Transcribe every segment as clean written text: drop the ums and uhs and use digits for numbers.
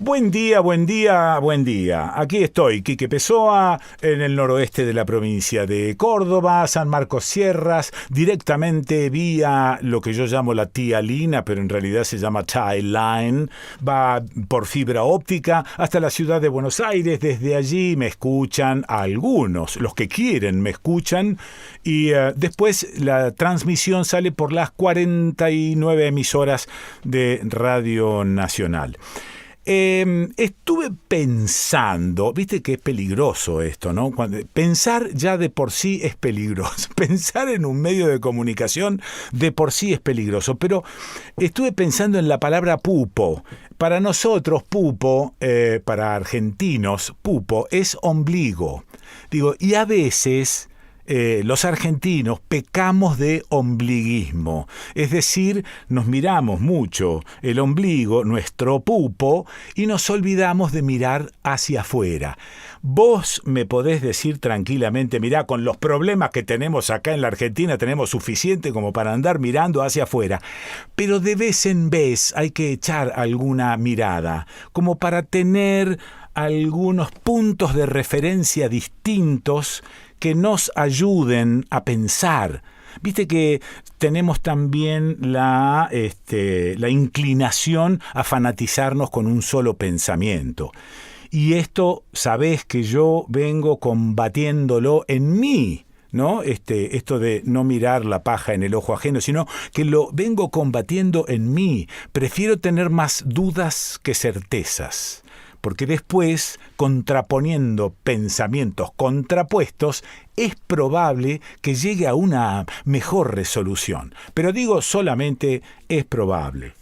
Buen día, buen día, buen día. Aquí estoy, Quique Pessoa, en el noroeste de la provincia de Córdoba, San Marcos Sierras, directamente vía lo que yo llamo la Tía Lina, pero en realidad se llama Tie Line. Va por fibra óptica hasta la ciudad de Buenos Aires. Desde allí me escuchan algunos, los que quieren me escuchan, y después la transmisión sale por las 49 emisoras de Radio Nacional. Estuve pensando, viste que es peligroso esto, ¿no? Pensar ya de por sí es peligroso. Pensar en un medio de comunicación de por sí es peligroso. Pero estuve pensando en la palabra pupo. Para nosotros, pupo, para argentinos, pupo es ombligo. Digo, y a veces los argentinos pecamos de ombliguismo, es decir, nos miramos mucho el ombligo, nuestro pupo, y nos olvidamos de mirar hacia afuera. Vos me podés decir tranquilamente, mirá, con los problemas que tenemos acá en la Argentina tenemos suficiente como para andar mirando hacia afuera, pero de vez en vez hay que echar alguna mirada, como para tener algunos puntos de referencia distintos que nos ayuden a pensar. Viste que tenemos también la inclinación a fanatizarnos con un solo pensamiento. Y esto, sabés que yo vengo combatiéndolo en mí, ¿no? Esto de no mirar la paja en el ojo ajeno, sino que lo vengo combatiendo en mí. Prefiero tener más dudas que certezas, porque después, contraponiendo pensamientos contrapuestos, es probable que llegue a una mejor resolución. Pero digo solamente es probable.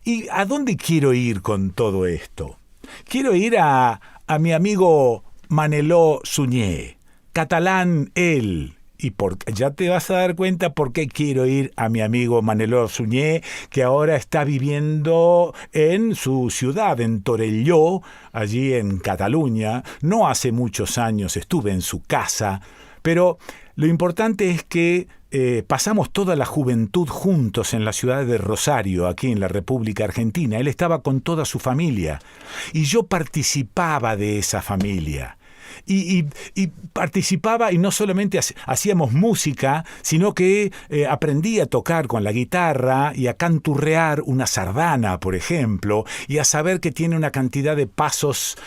¿Y a dónde quiero ir con todo esto? Quiero ir a mi amigo Maneló Suñé, catalán él. Y ya te vas a dar cuenta por qué quiero ir a mi amigo Maneló Suñé, que ahora está viviendo en su ciudad, en Torelló, allí en Cataluña. No hace muchos años estuve en su casa, pero lo importante es que pasamos toda la juventud juntos en la ciudad de Rosario, aquí en la República Argentina. Él estaba con toda su familia y yo participaba de esa familia. Y participaba, y no solamente hacíamos música, sino que aprendí a tocar con la guitarra y a canturrear una sardana, por ejemplo, y a saber que tiene una cantidad de pasos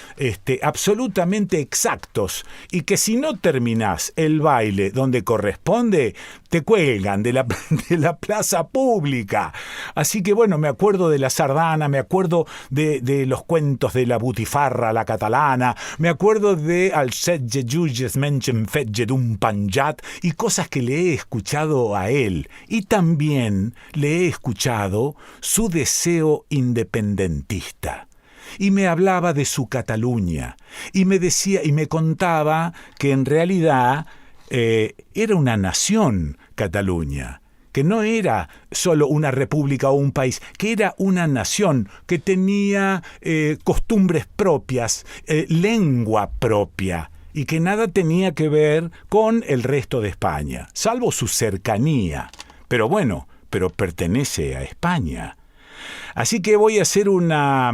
absolutamente exactos, y que si no terminás el baile donde corresponde, te cuelgan de la plaza pública. Así que bueno, me acuerdo de la sardana, me acuerdo de los cuentos de la butifarra, la catalana, me acuerdo de Al setge jutges mengen fetge d'un panjat, y cosas que le he escuchado a él, y también le he escuchado su deseo independentista. Y me hablaba de su Cataluña, y me decía y me contaba que en realidad era una nación Cataluña, que no era solo una república o un país, que era una nación que tenía costumbres propias, lengua propia, y que nada tenía que ver con el resto de España, salvo su cercanía. Pero bueno, pero pertenece a España. Así que voy a hacer una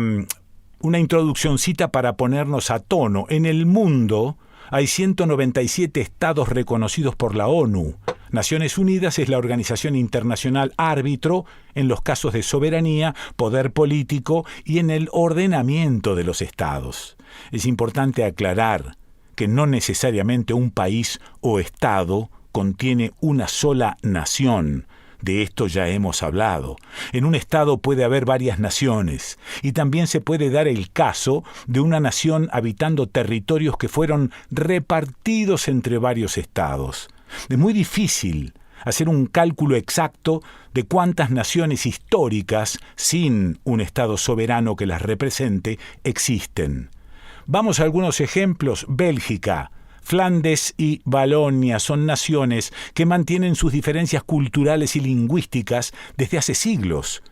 introduccioncita para ponernos a tono. En el mundo hay 197 estados reconocidos por la ONU. Naciones Unidas es la organización internacional árbitro en los casos de soberanía, poder político y en el ordenamiento de los estados. Es importante aclarar que no necesariamente un país o estado contiene una sola nación. De esto ya hemos hablado. En un estado puede haber varias naciones, y también se puede dar el caso de una nación habitando territorios que fueron repartidos entre varios estados. Es muy difícil hacer un cálculo exacto de cuántas naciones históricas, sin un estado soberano que las represente, existen. Vamos a algunos ejemplos. Bélgica, Flandes y Valonia son naciones que mantienen sus diferencias culturales y lingüísticas desde hace siglos.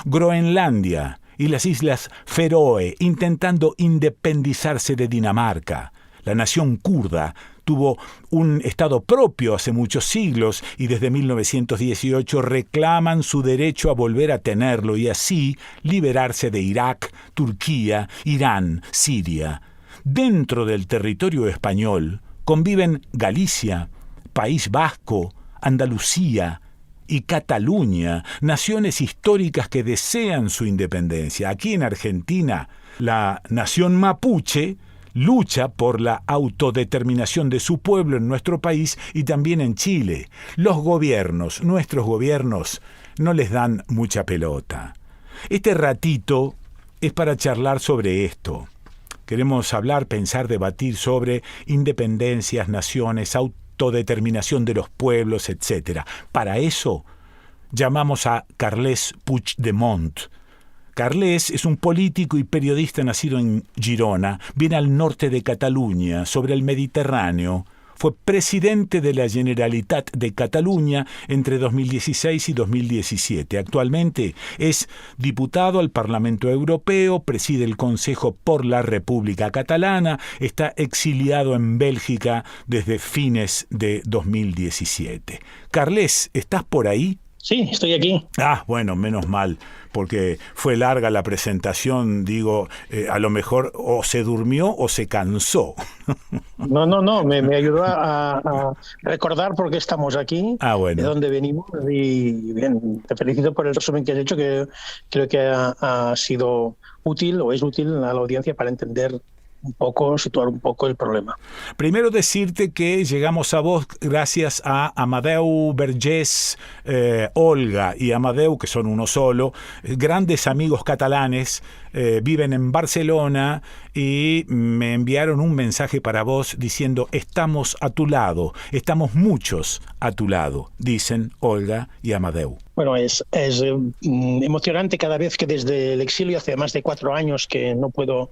Groenlandia y las Islas Feroe intentando independizarse de Dinamarca. La nación kurda tuvo un Estado propio hace muchos siglos y desde 1918 reclaman su derecho a volver a tenerlo y así liberarse de Irak, Turquía, Irán, Siria. Dentro del territorio español conviven Galicia, País Vasco, Andalucía y Cataluña, naciones históricas que desean su independencia. Aquí en Argentina, la nación mapuche lucha por la autodeterminación de su pueblo en nuestro país y también en Chile. Los gobiernos, nuestros gobiernos, no les dan mucha pelota. Este ratito es para charlar sobre esto. Queremos hablar, pensar, debatir sobre independencias, naciones, autodeterminación de los pueblos, etc. Para eso llamamos a Carles Puigdemont. Carles es un político y periodista nacido en Girona, viene al norte de Cataluña, sobre el Mediterráneo. Fue presidente de la Generalitat de Cataluña entre 2016 y 2017. Actualmente es diputado al Parlamento Europeo, preside el Consejo por la República Catalana, está exiliado en Bélgica desde fines de 2017. Carles, ¿estás por ahí? Sí, estoy aquí. Bueno, menos mal, porque fue larga la presentación, digo, a lo mejor o se durmió o se cansó. No, me ayudó a recordar por qué estamos aquí, bueno. de dónde venimos, y bien, te felicito por el resumen que has hecho, que creo que ha sido útil o es útil a la audiencia para entender un poco, situar un poco el problema. Primero decirte que llegamos a vos gracias a Amadeu Vergés, Olga y Amadeu, que son uno solo, grandes amigos catalanes, viven en Barcelona y me enviaron un mensaje para vos diciendo: estamos a tu lado, estamos muchos a tu lado, dicen Olga y Amadeu. Bueno, es emocionante cada vez que desde el exilio, hace más de 4 años que no puedo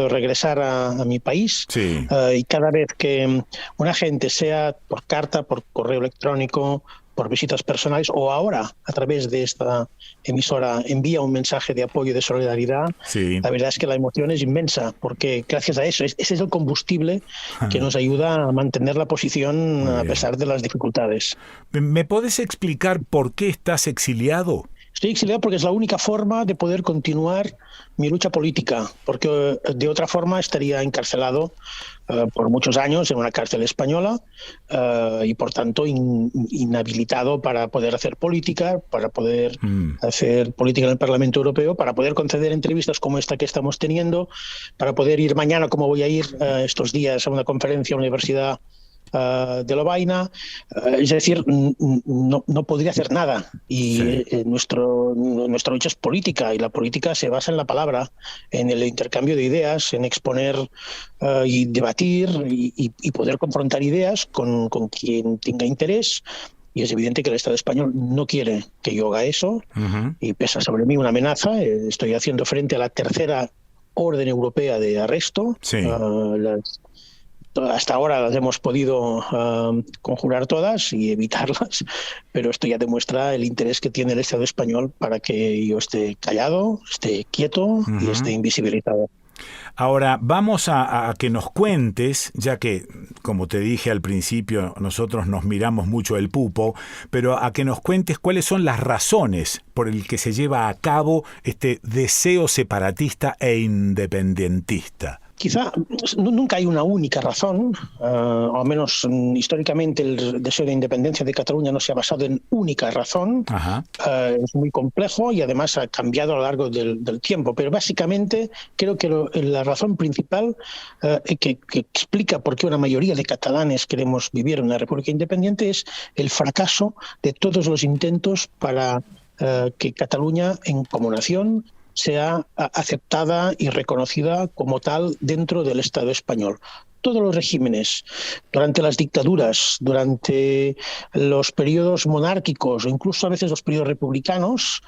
regresar a mi país. Sí. Y cada vez que una gente, sea por carta, por correo electrónico, por visitas personales o ahora a través de esta emisora, envía un mensaje de apoyo y de solidaridad, sí, la verdad es que la emoción es inmensa, porque gracias a eso, ese es el combustible que nos ayuda a mantener la posición a pesar de las dificultades. ¿Me podés explicar por qué estás exiliado? Estoy exiliado porque es la única forma de poder continuar mi lucha política, porque de otra forma estaría encarcelado por muchos años en una cárcel española y por tanto inhabilitado para poder hacer política, para poder hacer política en el Parlamento Europeo, para poder conceder entrevistas como esta que estamos teniendo, para poder ir mañana, como voy a ir estos días, a una conferencia a la Universidad de Lovaina, es decir, no podría hacer nada. Y sí, nuestra lucha es política, y la política se basa en la palabra, en el intercambio de ideas, en exponer y debatir y poder confrontar ideas con quien tenga interés. Y es evidente que el Estado español no quiere que yo haga eso, y pesa sobre mí una amenaza. Estoy haciendo frente a la tercera orden europea de arresto. Sí. Hasta ahora las hemos podido conjurar todas y evitarlas, pero esto ya demuestra el interés que tiene el Estado español para que yo esté callado, esté quieto y esté invisibilizado. Ahora, vamos a que nos cuentes, ya que, como te dije al principio, nosotros nos miramos mucho el pupo, pero a que nos cuentes cuáles son las razones por el que se lleva a cabo este deseo separatista e independentista. Quizá nunca hay una única razón, o al menos históricamente el deseo de independencia de Cataluña no se ha basado en única razón. Es muy complejo y además ha cambiado a lo largo del tiempo, pero básicamente creo que la razón principal que explica por qué una mayoría de catalanes queremos vivir en una república independiente es el fracaso de todos los intentos para que Cataluña como nación sea aceptada y reconocida como tal dentro del Estado español. Todos los regímenes, durante las dictaduras, durante los periodos monárquicos o incluso a veces los periodos republicanos,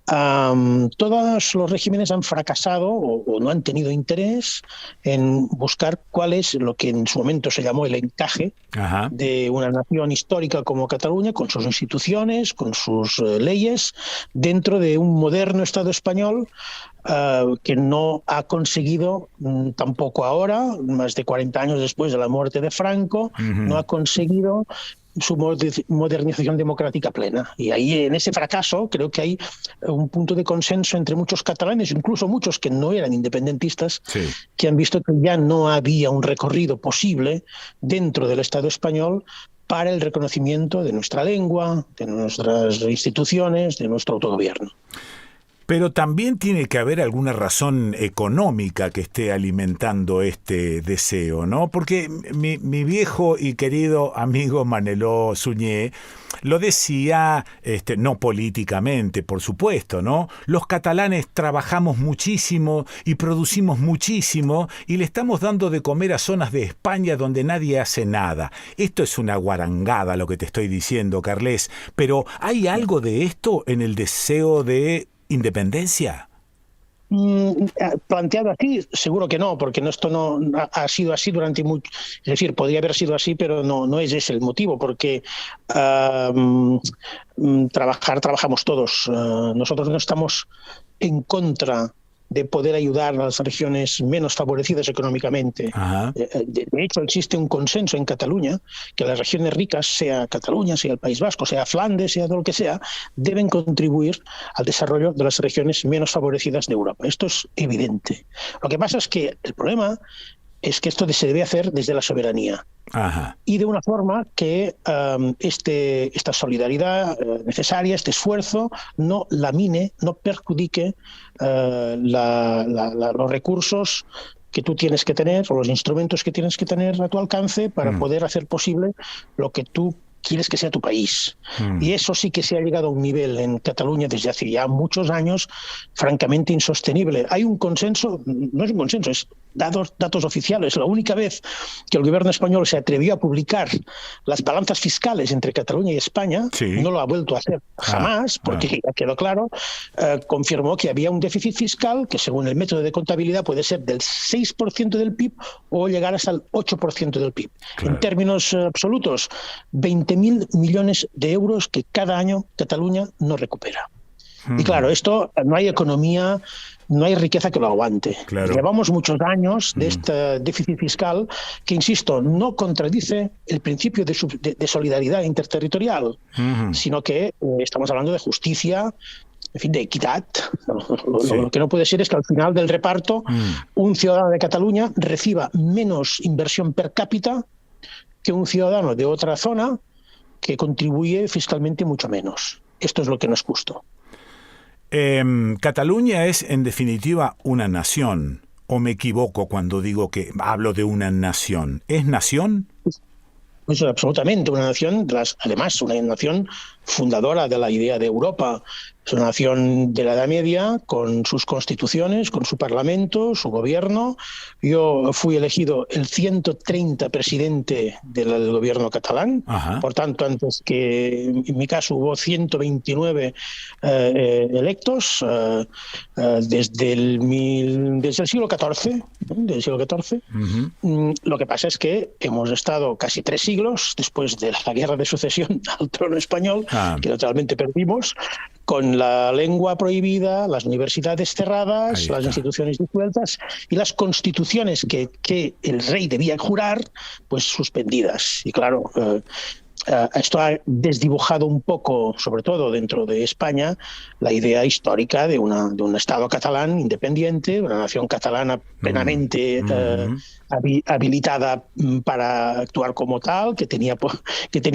Todos los regímenes han fracasado o no han tenido interés en buscar cuál es lo que en su momento se llamó el encaje Ajá. de una nación histórica como Cataluña, con sus instituciones, con sus leyes, dentro de un moderno Estado español que no ha conseguido, tampoco ahora, más de 40 años después de la muerte de Franco, no ha conseguido su modernización democrática plena. Y ahí, en ese fracaso, creo que hay un punto de consenso entre muchos catalanes, incluso muchos que no eran independentistas, Sí. que han visto que ya no había un recorrido posible dentro del Estado español para el reconocimiento de nuestra lengua, de nuestras instituciones, de nuestro autogobierno. Pero también tiene que haber alguna razón económica que esté alimentando este deseo, ¿no? Porque mi viejo y querido amigo Maneló Suñé lo decía, no políticamente, por supuesto, ¿no? Los catalanes trabajamos muchísimo y producimos muchísimo y le estamos dando de comer a zonas de España donde nadie hace nada. Esto es una guarangada lo que te estoy diciendo, Carles, pero ¿hay algo de esto en el deseo de independencia? Planteado así, seguro que no, porque esto no ha sido así durante mucho. Es decir, podría haber sido así, pero no es ese el motivo, porque trabajamos todos. Nosotros no estamos en contra de poder ayudar a las regiones menos favorecidas económicamente. De hecho, existe un consenso en Cataluña que las regiones ricas, sea Cataluña, sea el País Vasco, sea Flandes, sea todo lo que sea, deben contribuir al desarrollo de las regiones menos favorecidas de Europa. Esto es evidente. Lo que pasa es que el problema es que esto se debe hacer desde la soberanía. Ajá. Y de una forma que esta solidaridad necesaria, este esfuerzo, no lamine, no perjudique los recursos que tú tienes que tener o los instrumentos que tienes que tener a tu alcance para poder hacer posible lo que tú quieres que sea tu país. Y eso sí que se ha llegado a un nivel en Cataluña desde hace ya muchos años francamente insostenible. Hay un consenso, no es un consenso, es datos oficiales. La única vez que el gobierno español se atrevió a publicar las balanzas fiscales entre Cataluña y España, no lo ha vuelto a hacer jamás, porque ya quedó claro, confirmó que había un déficit fiscal que según el método de contabilidad puede ser del 6% del PIB o llegar hasta el 8% del PIB. Claro. En términos absolutos, 20.000 millones de euros que cada año Cataluña no recupera. Y claro, esto no hay economía, no hay riqueza que lo aguante. Claro. Llevamos muchos años de este déficit fiscal que, insisto, no contradice el principio de solidaridad interterritorial, sino que estamos hablando de justicia, en fin, de equidad. Lo que no puede ser es que al final del reparto un ciudadano de Cataluña reciba menos inversión per cápita que un ciudadano de otra zona que contribuye fiscalmente mucho menos. Esto es lo que no es justo. Cataluña es, en definitiva, una nación. ¿O me equivoco cuando digo que hablo de una nación? ¿Es nación? Es absolutamente una nación, además una nación fundadora de la idea de Europa. Es una nación de la Edad Media, con sus constituciones, con su parlamento, su gobierno. Yo fui elegido el 130 presidente del gobierno catalán. Por tanto, antes que en mi caso hubo 129 electos desde el siglo XIV. Del siglo XIV. Lo que pasa es que hemos estado casi 3 siglos después de la guerra de sucesión al trono español, que naturalmente perdimos, con la lengua prohibida, las universidades cerradas, las instituciones disueltas y las constituciones que el rey debía jurar, pues suspendidas. Y claro, esto ha desdibujado un poco, sobre todo dentro de España, la idea histórica de un Estado catalán independiente, una nación catalana plenamente habilitada para actuar como tal, que tenía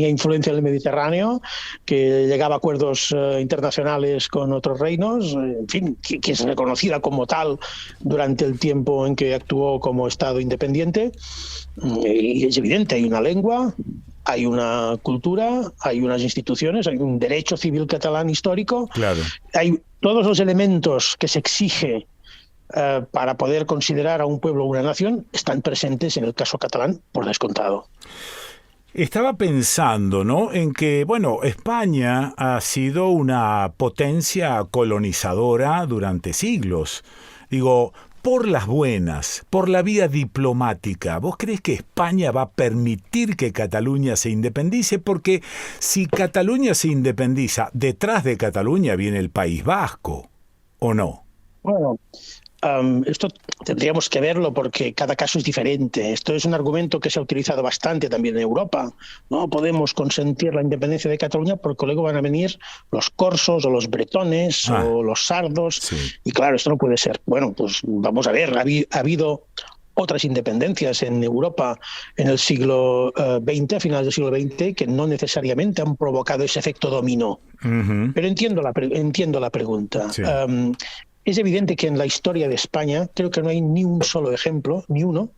influencia en el Mediterráneo, que llegaba a acuerdos internacionales con otros reinos, en fin, que es reconocida como tal durante el tiempo en que actuó como Estado independiente. Y es evidente, hay una lengua, hay una cultura, hay unas instituciones, hay un derecho civil catalán histórico, hay todos los elementos que se exige para poder considerar a un pueblo una nación, están presentes en el caso catalán por descontado. Estaba pensando, ¿no?, en que, bueno, España ha sido una potencia colonizadora durante siglos. Digo, por las buenas, por la vía diplomática, ¿vos crees que España va a permitir que Cataluña se independice? Porque si Cataluña se independiza, detrás de Cataluña viene el País Vasco, ¿o no? Bueno, esto tendríamos que verlo porque cada caso es diferente. Esto es un argumento que se ha utilizado bastante también en Europa. No podemos consentir la independencia de Cataluña porque luego van a venir los corsos o los bretones o los sardos. Sí. Y claro, esto no puede ser. Bueno, pues vamos a ver, ha habido otras independencias en Europa en el siglo XX, a finales del siglo XX, que no necesariamente han provocado ese efecto dominó. Pero entiendo la pregunta. Sí. Es evidente que en la historia de España creo que no hay ni un solo ejemplo, ni uno,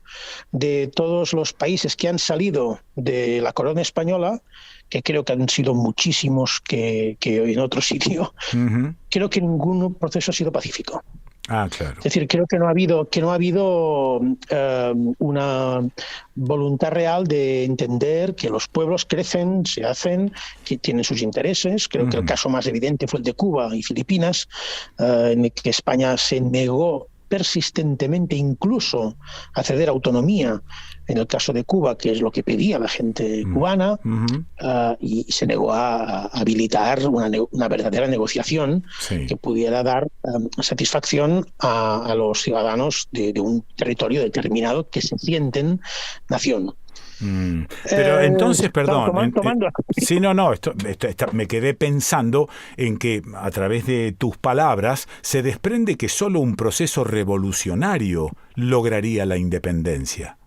de todos los países que han salido de la corona española, que creo que han sido muchísimos que en otro sitio. Creo que ningún proceso ha sido pacífico. Ah, claro. Es decir, creo que no ha habido una voluntad real de entender que los pueblos crecen, se hacen, que tienen sus intereses. Creo que el caso más evidente fue el de Cuba y Filipinas, en el que España se negó persistentemente incluso a ceder autonomía en el caso de Cuba, que es lo que pedía la gente cubana, y se negó a habilitar una verdadera negociación que pudiera dar satisfacción a los ciudadanos de un territorio determinado que se sienten nación. Pero entonces, perdón. Tomando... Sí, no, me quedé pensando en que a través de tus palabras se desprende que solo un proceso revolucionario lograría la independencia.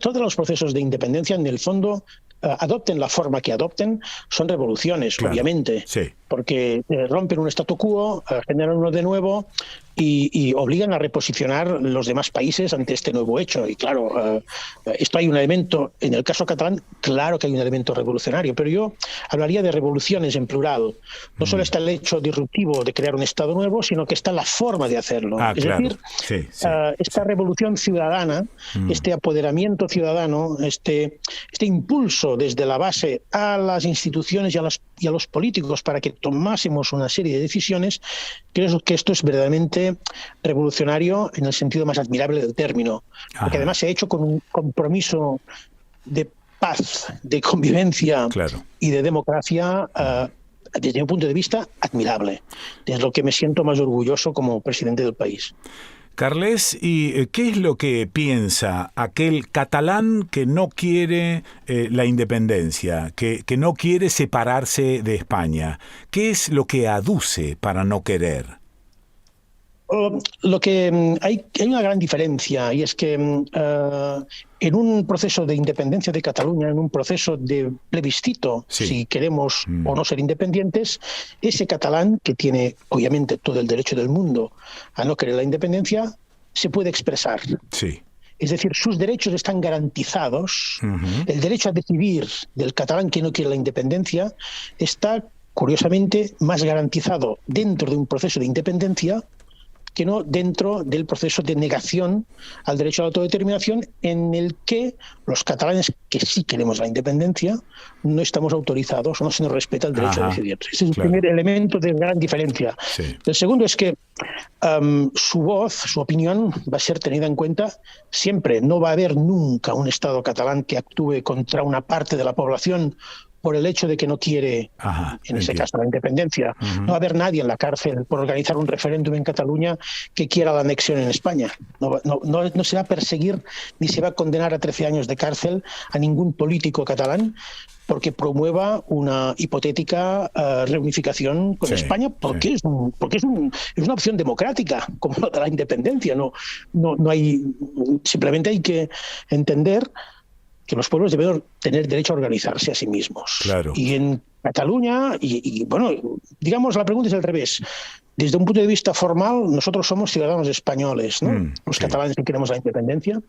Todos los procesos de independencia, en el fondo, adopten la forma que adopten, son revoluciones, claro, obviamente, porque rompen un statu quo, generan uno de nuevo y obligan a reposicionar los demás países ante este nuevo hecho. Y claro, esto hay un elemento, en el caso catalán, claro que hay un elemento revolucionario, pero yo hablaría de revoluciones en plural. No solo está el hecho disruptivo de crear un Estado nuevo, sino que está la forma de hacerlo. Es decir, esta revolución ciudadana, este apoderamiento ciudadano, este impulso desde la base a las instituciones y a los políticos para que tomásemos una serie de decisiones, creo que esto es verdaderamente revolucionario en el sentido más admirable del término, porque además se ha hecho con un compromiso de paz, de convivencia y de democracia desde mi punto de vista admirable. Es lo que me siento más orgulloso como presidente del país. Carles, ¿y qué es lo que piensa aquel catalán que no quiere la independencia, que no quiere separarse de España? ¿Qué es lo que aduce para no querer? Lo que hay una gran diferencia, y es que en un proceso de independencia de Cataluña, en un proceso de plebiscito, si queremos o no ser independientes, ese catalán, que tiene obviamente todo el derecho del mundo a no querer la independencia, se puede expresar. Es decir, sus derechos están garantizados. El derecho a decidir del catalán que no quiere la independencia está, curiosamente, más garantizado dentro de un proceso de independencia que no dentro del proceso de negación al derecho a la autodeterminación, en el que los catalanes que sí queremos la independencia no estamos autorizados o no se nos respeta el derecho a decidir. Ese es el primer elemento de gran diferencia. El segundo es que su voz, su opinión va a ser tenida en cuenta siempre. No va a haber nunca un Estado catalán que actúe contra una parte de la población por el hecho de que no quiere, en ese caso, la independencia. No va a haber nadie en la cárcel por organizar un referéndum en Cataluña que quiera la anexión en España. No se va a perseguir ni se va a condenar a 13 años de cárcel a ningún político catalán porque promueva una hipotética reunificación con España, porque es una opción democrática, como la de la independencia. No hay, simplemente hay que entender que los pueblos deben tener derecho a organizarse a sí mismos. Y en Cataluña, bueno, digamos, la pregunta es al revés. Desde un punto de vista formal, nosotros somos ciudadanos españoles, ¿no? Los catalanes que queremos la independencia.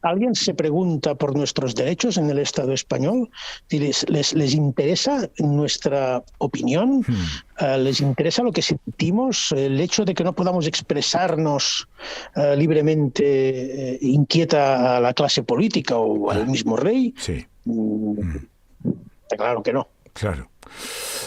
¿Alguien se pregunta por nuestros derechos en el Estado español? ¿Les interesa nuestra opinión? ¿Les interesa lo que sentimos? ¿El hecho de que no podamos expresarnos libremente inquieta a la clase política o al mismo rey? Está claro que no. Claro.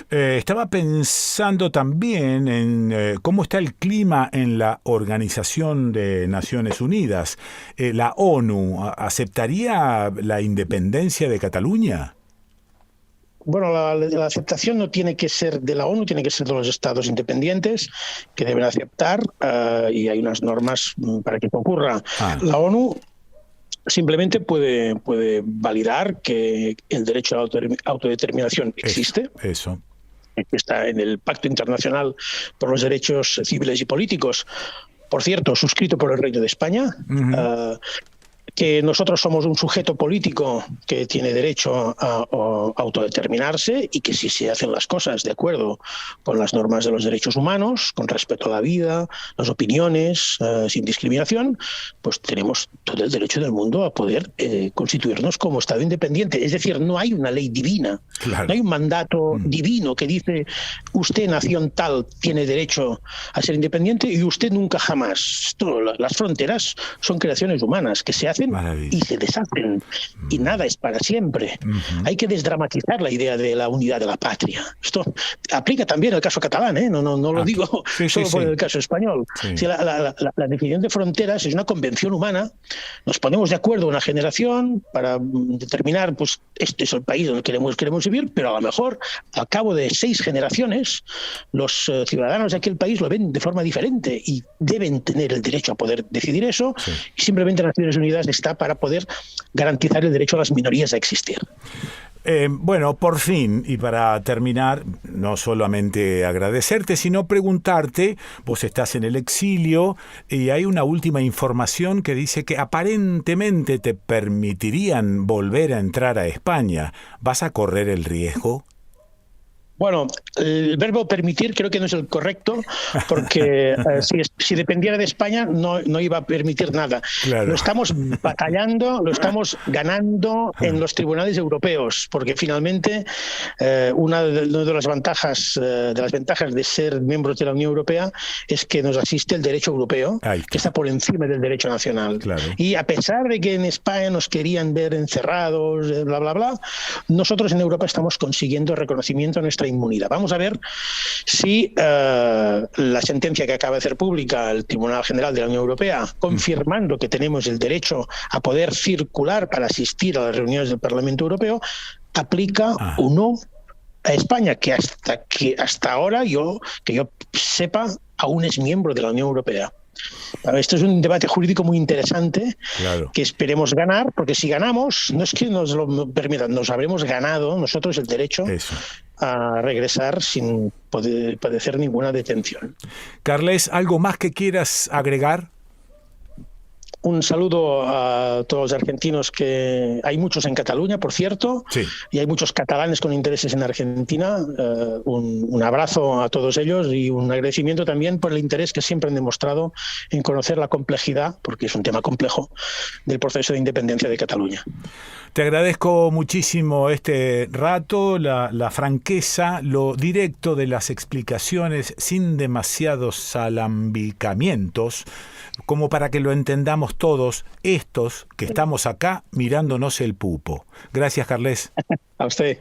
Estaba pensando también en cómo está el clima en la Organización de Naciones Unidas. ¿La ONU aceptaría la independencia de Cataluña? Bueno, la aceptación no tiene que ser de la ONU, tiene que ser de los estados independientes que deben aceptar, y hay unas normas para que esto ocurra. La ONU simplemente puede validar que el derecho a la autodeterminación existe. Eso. Que está en el Pacto Internacional por los Derechos Civiles y Políticos, por cierto, suscrito por el Reino de España. Que nosotros somos un sujeto político que tiene derecho a autodeterminarse, y que si se hacen las cosas de acuerdo con las normas de los derechos humanos, con respeto a la vida, las opiniones, sin discriminación, pues tenemos todo el derecho del mundo a poder constituirnos como Estado independiente. Es decir, no hay una ley divina, claro. No hay un mandato divino que dice usted, nación tal, tiene derecho a ser independiente y usted nunca jamás. Las fronteras son creaciones humanas que se hacen y se deshacen, y nada es para siempre. Hay que desdramatizar la idea de la unidad de la patria. Esto aplica también al caso catalán, ¿eh? No lo digo solo por el caso español. Sí. La definición de fronteras es una convención humana. Nos ponemos de acuerdo una generación para determinar, pues este es el país donde queremos vivir, pero a lo mejor al cabo de 6 generaciones los ciudadanos de aquel país lo ven de forma diferente y deben tener el derecho a poder decidir eso. Y simplemente Naciones Unidas está para poder garantizar el derecho a las minorías a existir. Bueno, por fin, y para terminar, no solamente agradecerte, sino preguntarte, vos estás en el exilio y hay una última información que dice que aparentemente te permitirían volver a entrar a España. ¿Vas a correr el riesgo? Bueno, el verbo permitir creo que no es el correcto, porque si dependiera de España no iba a permitir nada. Claro. Lo estamos batallando, lo estamos ganando en los tribunales europeos, porque finalmente una de las ventajas de ser miembros de la Unión Europea es que nos asiste el derecho europeo, que está por encima del derecho nacional. Claro. Y a pesar de que en España nos querían ver encerrados, bla, bla, bla, nosotros en Europa estamos consiguiendo reconocimiento a nuestra inmunidad. Vamos a ver si la sentencia que acaba de hacer pública el Tribunal General de la Unión Europea, confirmando que tenemos el derecho a poder circular para asistir a las reuniones del Parlamento Europeo, aplica o no a España, que hasta ahora que yo sepa aún es miembro de la Unión Europea. Esto es un debate jurídico muy interesante, claro, que esperemos ganar, porque si ganamos, no es que nos lo permitan, nos habremos ganado nosotros el derecho a regresar sin padecer ninguna detención. Carles, ¿algo más que quieras agregar? Un saludo a todos los argentinos, que hay muchos en Cataluña, por cierto, y hay muchos catalanes con intereses en Argentina. Un abrazo a todos ellos y un agradecimiento también por el interés que siempre han demostrado en conocer la complejidad, porque es un tema complejo, del proceso de independencia de Cataluña. Te agradezco muchísimo este rato, la franqueza, lo directo de las explicaciones sin demasiados alambicamientos, como para que lo entendamos todos, estos que estamos acá mirándonos el pupo. Gracias, Carles. A usted.